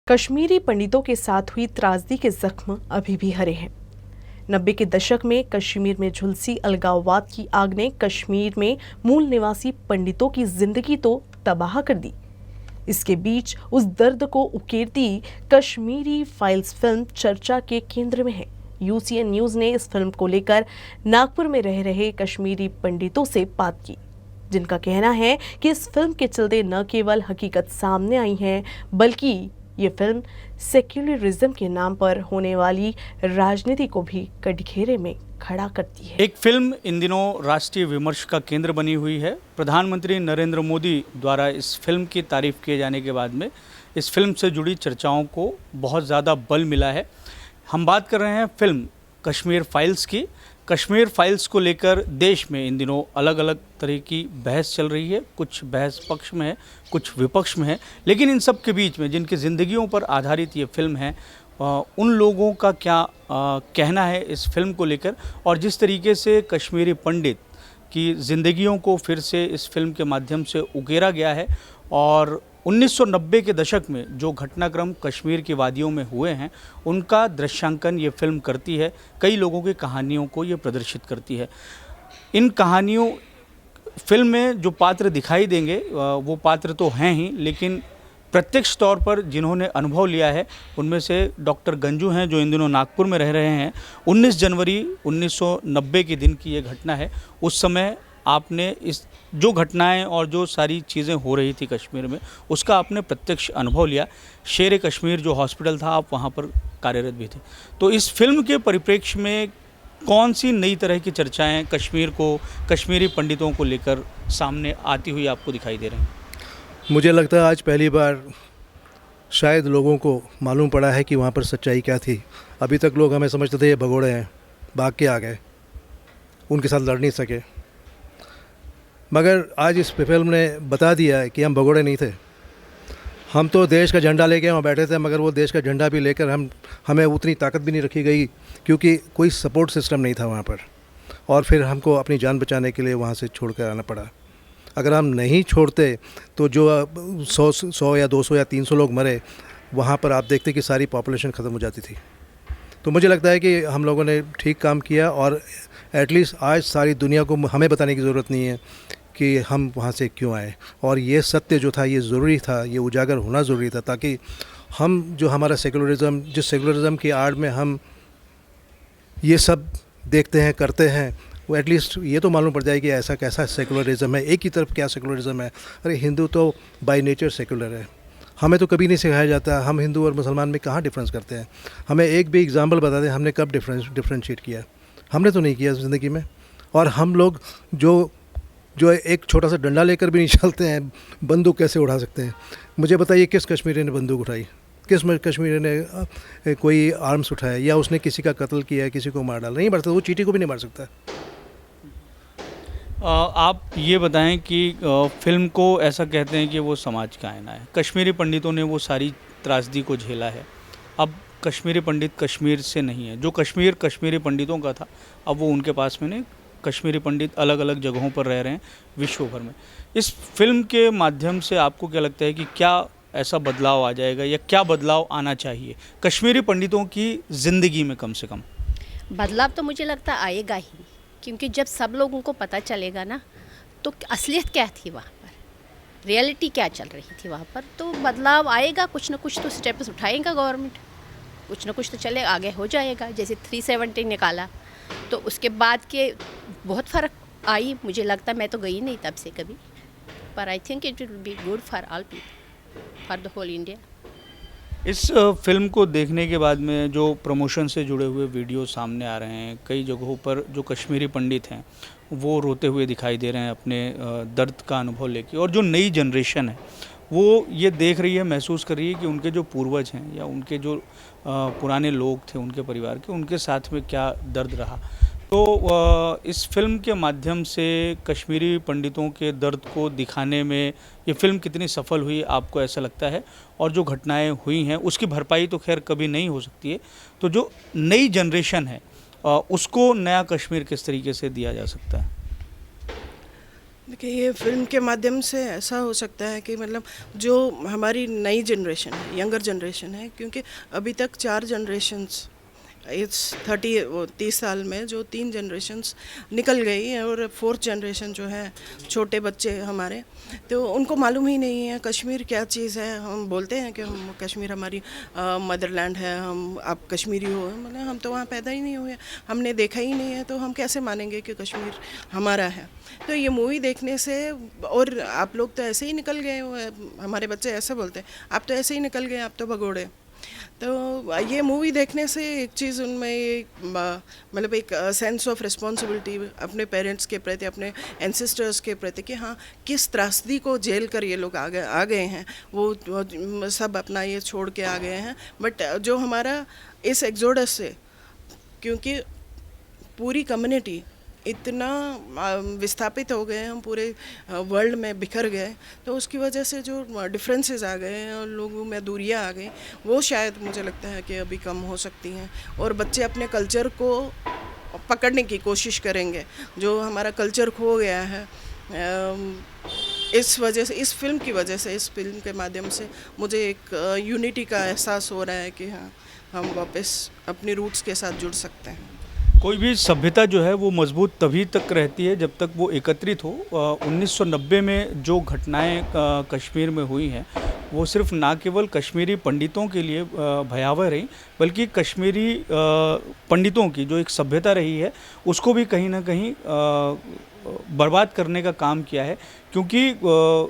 कश्मीरी पंडितों के साथ हुई त्रासदी के जख्म अभी भी हरे हैं। 90 के दशक में कश्मीर में झुलसी अलगाववाद की आग ने कश्मीर में मूल निवासी पंडितों की जिंदगी तो तबाह कर दी। इसके बीच उस दर्द को उकेरती कश्मीरी फाइल्स फिल्म चर्चा के केंद्र में है। यूसीएन न्यूज ने इस फिल्म को लेकर नागपुर में रह रहे कश्मीरी पंडितों से बात की, जिनका कहना है कि इस फिल्म के चलते न केवल हकीकत सामने आई है, बल्कि ये फिल्म सेक्युलरिज्म के नाम पर होने वाली राजनीति को भी कटघरे में खड़ा करती है। एक फिल्म इन दिनों राष्ट्रीय विमर्श का केंद्र बनी हुई है। प्रधानमंत्री नरेंद्र मोदी द्वारा इस फिल्म की तारीफ किए जाने के बाद में इस फिल्म से जुड़ी चर्चाओं को बहुत ज़्यादा बल मिला है। हम बात कर रहे हैं फिल्म कश्मीर फाइल्स की। कश्मीर फाइल्स को लेकर देश में इन दिनों अलग अलग तरह की बहस चल रही है। कुछ बहस पक्ष में है, कुछ विपक्ष में है, लेकिन इन सब के बीच में जिनकी ज़िंदगियों पर आधारित ये फिल्म है, उन लोगों का क्या कहना है इस फिल्म को लेकर, और जिस तरीके से कश्मीरी पंडित की ज़िंदगियों को फिर से इस फिल्म के माध्यम से उकेरा गया है। और 1990 के दशक में जो घटनाक्रम कश्मीर की वादियों में हुए हैं, उनका दृश्यांकन ये फिल्म करती है। कई लोगों की कहानियों को ये प्रदर्शित करती है। इन कहानियों फिल्म में जो पात्र दिखाई देंगे वो पात्र तो हैं ही, लेकिन प्रत्यक्ष तौर पर जिन्होंने अनुभव लिया है उनमें से डॉक्टर गंजू हैं, जो इन दिनों नागपुर में रह रहे हैं। 19 जनवरी 1990 के दिन की ये घटना है। उस समय आपने इस जो घटनाएं और जो सारी चीज़ें हो रही थी कश्मीर में, उसका आपने प्रत्यक्ष अनुभव लिया। शेर कश्मीर जो हॉस्पिटल था, आप वहाँ पर कार्यरत भी थे। तो इस फिल्म के परिप्रेक्ष्य में कौन सी नई तरह की चर्चाएं कश्मीर को, कश्मीरी पंडितों को लेकर सामने आती हुई आपको दिखाई दे रही हैं? मुझे लगता है आज पहली बार शायद लोगों को मालूम पड़ा है कि वहाँ पर सच्चाई क्या थी। अभी तक लोग हमें समझते थे ये भगोड़े हैं, भाग के आ गए, उनके साथ लड़ नहीं सके। मगर आज इस फिल्म ने बता दिया है कि हम भगोड़े नहीं थे। हम तो देश का झंडा लेके वहाँ बैठे थे, मगर वो देश का झंडा भी लेकर हमें उतनी ताकत भी नहीं रखी गई, क्योंकि कोई सपोर्ट सिस्टम नहीं था वहाँ पर। और फिर हमको अपनी जान बचाने के लिए वहाँ से छोड़ कर आना पड़ा। अगर हम नहीं छोड़ते तो जो 100 या 200 या 300 लोग मरे, वहाँ पर आप देखते कि सारी पॉपुलेशन ख़त्म हो जाती थी। तो मुझे लगता है कि हम लोगों ने ठीक काम किया, और एटलीस्ट आज सारी दुनिया को हमें बताने की ज़रूरत नहीं है कि हम वहाँ से क्यों आए। और ये सत्य जो था ये ज़रूरी था, ये उजागर होना ज़रूरी था, ताकि हम जो हमारा सेकुलरिज़म, जिस सेकुलरिज़म की आड़ में हम ये सब देखते हैं, करते हैं, वो एटलीस्ट ये तो मालूम पड़ जाए कि ऐसा कैसा सेकुलरिज़म है, एक ही तरफ क्या सेकुलरिज़म है। अरे हिंदू तो बाय नेचर सेकुलर है। हमें तो कभी नहीं सिखाया जाता हम हिंदू और मुसलमान में कहाँ डिफरेंस करते हैं। हमें एक भी एग्जाम्पल बता दें, हमने कब डिफ्रेंशिएट किया? हमने तो नहीं किया ज़िंदगी में। और हम लोग जो एक छोटा सा डंडा लेकर भी नहीं चलते हैं, बंदूक कैसे उड़ा सकते हैं? मुझे बताइए, किस कश्मीरी ने बंदूक उठाई? किस कश्मीरी ने कोई आर्म्स उठाया, या उसने किसी का कत्ल किया है, किसी को मार डाला? नहीं मार सकता, वो चींटी को भी नहीं मार सकता। आप ये बताएं कि फिल्म को ऐसा कहते हैं कि वो समाज का आईना है। कश्मीरी पंडितों ने वो सारी त्रासदी को झेला है। अब कश्मीरी पंडित कश्मीर से नहीं है। जो कश्मीर कश्मीरी पंडितों का था, अब वो उनके पास में नहीं। कश्मीरी पंडित अलग अलग जगहों पर रह रहे हैं विश्व भर में। इस फिल्म के माध्यम से आपको क्या लगता है कि क्या ऐसा बदलाव आ जाएगा, या क्या बदलाव आना चाहिए कश्मीरी पंडितों की ज़िंदगी में? कम से कम बदलाव तो मुझे लगता आएगा ही, क्योंकि जब सब लोगों को पता चलेगा ना, तो असलियत क्या थी वहाँ पर, रियलिटी क्या चल रही थी वहाँ पर, तो बदलाव आएगा। कुछ ना कुछ तो स्टेप्स उठाएगा गवर्नमेंट, कुछ ना कुछ तो चले आगे हो जाएगा। जैसे 370 निकाला, तो उसके बाद के बहुत फ़र्क आई। मुझे लगता, मैं तो गई नहीं तब से कभी, पर I think it will be good for all people, for the whole India. इस फिल्म को देखने के बाद में जो प्रमोशन से जुड़े हुए वीडियो सामने आ रहे हैं, कई जगहों पर जो कश्मीरी पंडित हैं वो रोते हुए दिखाई दे रहे हैं अपने दर्द का अनुभव लेके। और जो नई जनरेशन है वो ये देख रही है, महसूस कर रही है कि उनके जो पूर्वज हैं या उनके जो पुराने लोग थे उनके परिवार के, उनके साथ में क्या दर्द रहा। तो इस फिल्म के माध्यम से कश्मीरी पंडितों के दर्द को दिखाने में ये फिल्म कितनी सफल हुई, आपको ऐसा लगता है? और जो घटनाएं हुई हैं उसकी भरपाई तो खैर कभी नहीं हो सकती है, तो जो नई जनरेशन है उसको नया कश्मीर किस तरीके से दिया जा सकता है? देखिए, ये फिल्म के माध्यम से ऐसा हो सकता है कि मतलब जो हमारी नई जनरेशन है, यंगर जनरेशन है, क्योंकि अभी तक 4 जनरेशन्स इस 30 साल में जो 3 जनरेशन्स निकल गई है और 4th जनरेशन जो है छोटे बच्चे हमारे, तो उनको मालूम ही नहीं है कश्मीर क्या चीज़ है। हम बोलते हैं कि हम कश्मीर हमारी मदरलैंड है, आप कश्मीरी हो, मतलब हम तो वहाँ पैदा ही नहीं हुए, हमने देखा ही नहीं है, तो हम कैसे मानेंगे कि कश्मीर हमारा है। तो ये मूवी देखने से, और आप लोग तो ऐसे ही निकल गए हो, हमारे बच्चे ऐसे बोलते हैं, आप तो ऐसे ही निकल गए, आप तो भगोड़े। तो ये मूवी देखने से एक चीज़ उनमें मतलब एक सेंस ऑफ रिस्पॉन्सिबिलिटी अपने पेरेंट्स के प्रति, अपने एंसेस्टर्स के प्रति, कि हाँ किस त्रासदी को झेल कर ये लोग आ गए हैं, वो सब अपना ये छोड़ के आ गए हैं। बट जो हमारा इस एक्सोडस से, क्योंकि पूरी कम्युनिटी इतना विस्थापित हो गए हैं, हम पूरे वर्ल्ड में बिखर गए, तो उसकी वजह से जो डिफरेंसेस आ गए हैं और लोगों में दूरियां आ गई, वो शायद मुझे लगता है कि अभी कम हो सकती हैं, और बच्चे अपने कल्चर को पकड़ने की कोशिश करेंगे, जो हमारा कल्चर खो गया है। इस वजह से, इस फिल्म की वजह से, इस फिल्म के माध्यम से मुझे एक यूनिटी का एहसास हो रहा है कि हाँ, हम वापस अपनी रूट्स के साथ जुड़ सकते हैं। कोई भी सभ्यता जो है वो मजबूत तभी तक रहती है जब तक वो एकत्रित हो। 1990 में जो घटनाएं कश्मीर में हुई हैं, वो सिर्फ ना केवल कश्मीरी पंडितों के लिए भयावह रही, बल्कि कश्मीरी पंडितों की जो एक सभ्यता रही है उसको भी कहीं ना कहीं बर्बाद करने का काम किया है। क्योंकि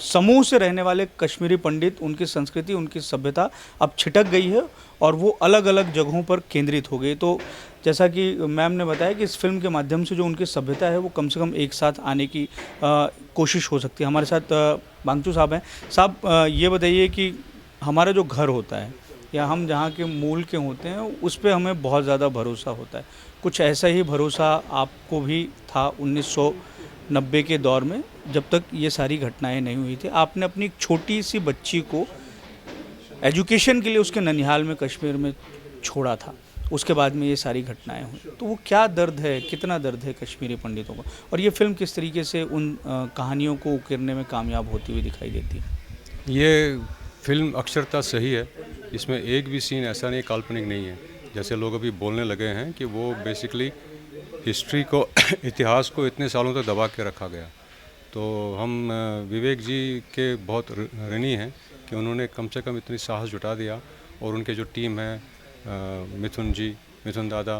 समूह से रहने वाले कश्मीरी पंडित, उनकी संस्कृति, उनकी सभ्यता अब छिटक गई है और वो अलग अलग जगहों पर केंद्रित हो गई। तो जैसा कि मैम ने बताया कि इस फिल्म के माध्यम से जो उनकी सभ्यता है वो कम से कम एक साथ आने की कोशिश हो सकती है। हमारे साथ बांगचू साहब हैं। साहब, ये बताइए कि हमारा जो घर होता है या हम जहाँ के मूल के होते हैं, उस पर हमें बहुत ज़्यादा भरोसा होता है। कुछ ऐसा ही भरोसा आपको भी था 1990 के दौर में, जब तक ये सारी घटनाएं नहीं हुई थी। आपने अपनी एक छोटी सी बच्ची को एजुकेशन के लिए उसके ननिहाल में, कश्मीर में छोड़ा था, उसके बाद में ये सारी घटनाएं हुई। तो वो क्या दर्द है, कितना दर्द है कश्मीरी पंडितों को, और ये फिल्म किस तरीके से उन कहानियों को उकेरने में कामयाब होती हुई दिखाई देती है? ये फिल्म अक्षरता सही है, इसमें एक भी सीन ऐसा नहीं, काल्पनिक नहीं है। जैसे लोग अभी बोलने लगे हैं कि वो बेसिकली हिस्ट्री को इतिहास को इतने सालों तक दबा के रखा गया। तो हम विवेक जी के बहुत ऋणी हैं कि उन्होंने कम से कम इतनी साहस जुटा दिया, और उनके जो टीम है, मिथुन जी, मिथुन दादा,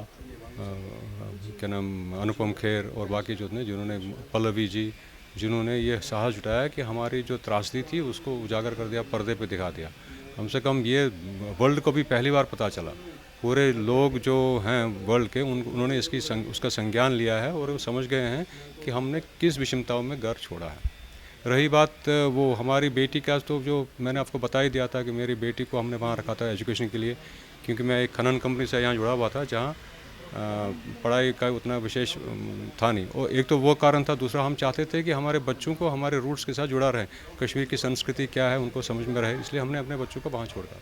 क्या नाम, अनुपम खेर और बाकी जो थे, जिन्होंने, पल्लवी जी, जिन्होंने ये साहस जुटाया कि हमारी जो त्रासदी थी उसको उजागर कर दिया, पर्दे पे दिखा दिया। कम से कम ये वर्ल्ड को भी पहली बार पता चला, पूरे लोग जो हैं वर्ल्ड के, उन्होंने उसका संज्ञान लिया है और वो समझ गए हैं कि हमने किस विषमताओं में घर छोड़ा है। रही बात वो हमारी बेटी का, तो जो मैंने आपको बता ही दिया था कि मेरी बेटी को हमने वहाँ रखा था एजुकेशन के लिए, क्योंकि मैं एक खनन कंपनी से यहाँ जुड़ा हुआ था जहाँ पढ़ाई का उतना विशेष था नहीं। और एक तो वो कारण था, दूसरा हम चाहते थे कि हमारे बच्चों को हमारे रूट्स के साथ जुड़ा रहे, कश्मीर की संस्कृति क्या है उनको समझ में रहे, इसलिए हमने अपने बच्चों को वहाँ छोड़ा।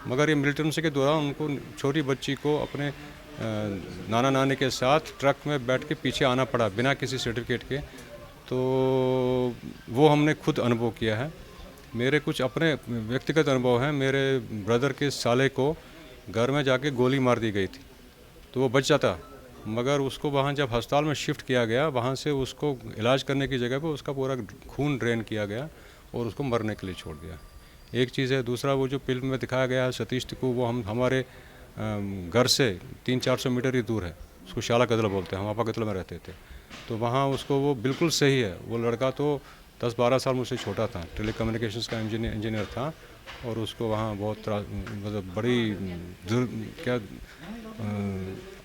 मगर ये मिलिटेंसी के दौरान उनको, छोटी बच्ची को अपने नाना नानी के साथ ट्रक में बैठ के पीछे आना पड़ा बिना किसी सर्टिफिकेट के। तो वो हमने खुद अनुभव किया है। मेरे कुछ अपने व्यक्तिगत अनुभव हैं। मेरे ब्रदर के साले को घर में जाके गोली मार दी गई थी, तो वो बच जाता, मगर उसको वहाँ जब अस्पताल में शिफ्ट किया गया, वहाँ से उसको इलाज करने की जगह पे उसका पूरा खून ड्रेन किया गया और उसको मरने के लिए छोड़ दिया। एक चीज़ है। दूसरा, वो जो फिल्म में दिखाया गया है सतीश टिक्कू, वो हमारे घर से 300-400 मीटर ही दूर है, उसको शाला कदला बोलते हैं, हम आपा कदला में रहते थे। तो वहाँ उसको, वो बिल्कुल सही है, वो लड़का तो 10-12 साल मुझसे छोटा था, टेली कम्युनिकेशंस का इंजीनियर था, और उसको वहाँ बहुत मतलब बड़ी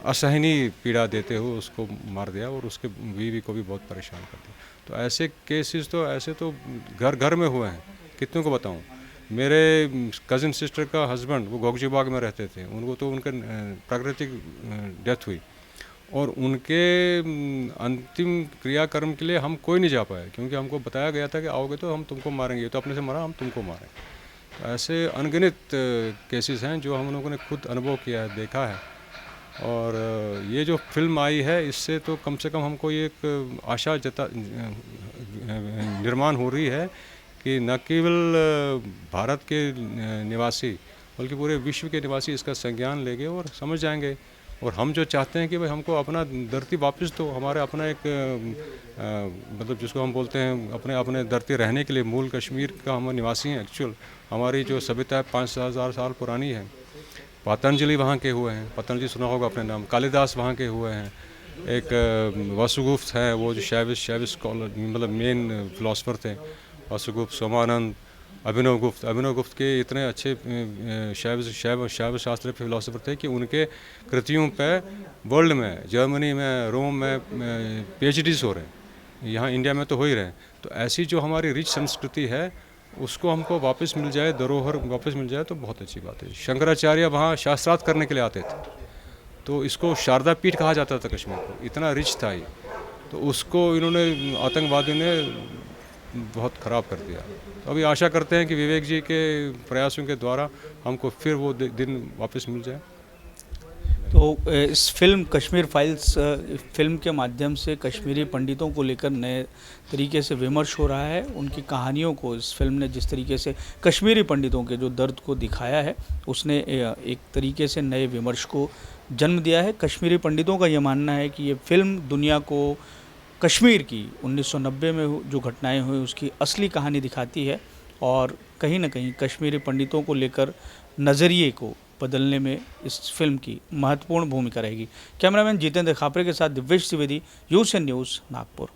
असहनीय पीड़ा देते हुए उसको मार दिया और उसके बीवी को भी बहुत परेशान कर दिया। तो ऐसे केसेस तो ऐसे तो घर घर में हुए हैं, कितनों को बताऊँ। मेरे कज़न सिस्टर का हस्बैंड, वो घोगजी बाग में रहते थे, उनको तो उनका प्राकृतिक डेथ हुई, और उनके अंतिम क्रियाक्रम के लिए हम कोई नहीं जा पाए, क्योंकि हमको बताया गया था कि आओगे तो हम तुमको मारेंगे, तो अपने से मरा, हम तुमको मारें। तो ऐसे अनगिनत केसेस हैं जो हम लोगों ने खुद अनुभव किया है, देखा है। और ये जो फिल्म आई है इससे तो कम से कम हमको ये एक आशा निर्माण हो रही है कि न केवल भारत के निवासी बल्कि पूरे विश्व के निवासी इसका संज्ञान लेंगे और समझ जाएंगे। और हम जो चाहते हैं कि भाई हमको अपना धरती वापस दो, हमारे अपना एक मतलब जिसको हम बोलते हैं अपने अपने धरती रहने के लिए, मूल कश्मीर का हम निवासी हैं। एक्चुअल हमारी जो सभ्यता है 5,000 साल पुरानी है। पतंजलि वहाँ के हुए हैं, पतंजलि सुना होगा अपने नाम, कालिदास वहाँ के हुए हैं, एक वसुगुप्त हैं वो जो शैव स्कॉलर मतलब मेन फिलोसफर थे, वसुगुप्त, सोमानंद, अभिनव गुप्त के इतने अच्छे शैव शास्त्र फिलोसफर थे कि उनके कृतियों पे वर्ल्ड में, जर्मनी में, रोम में PhDs हो रहे हैं, यहाँ इंडिया में तो हो ही रहे हैं। तो ऐसी जो हमारी रिच संस्कृति है उसको हमको वापस मिल जाए, धरोहर वापस मिल जाए तो बहुत अच्छी बात है। शंकराचार्य वहाँ शास्त्रार्थ करने के लिए आते थे, तो इसको शारदा पीठ कहा जाता था कश्मीर को, इतना रिच था ये। तो उसको इन्होंने आतंकवादियों ने बहुत ख़राब कर दिया। तो अभी आशा करते हैं कि विवेक जी के प्रयासों के द्वारा हमको फिर वो दिन वापस मिल जाए। तो इस फिल्म कश्मीर फाइल्स फिल्म के माध्यम से कश्मीरी पंडितों को लेकर नए तरीके से विमर्श हो रहा है। उनकी कहानियों को इस फिल्म ने जिस तरीके से कश्मीरी पंडितों के जो दर्द को दिखाया है उसने एक तरीके से नए विमर्श को जन्म दिया है। कश्मीरी पंडितों का ये मानना है कि ये फिल्म दुनिया को कश्मीर की 1990 में जो घटनाएं हुई उसकी असली कहानी दिखाती है और कहीं ना कहीं कश्मीरी पंडितों को लेकर नज़रिए को बदलने में इस फिल्म की महत्वपूर्ण भूमिका रहेगी। कैमरामैन जितेंद्र खापरे के साथ दिव्येश द्विवेदी, यूएसएन न्यूज़, नागपुर।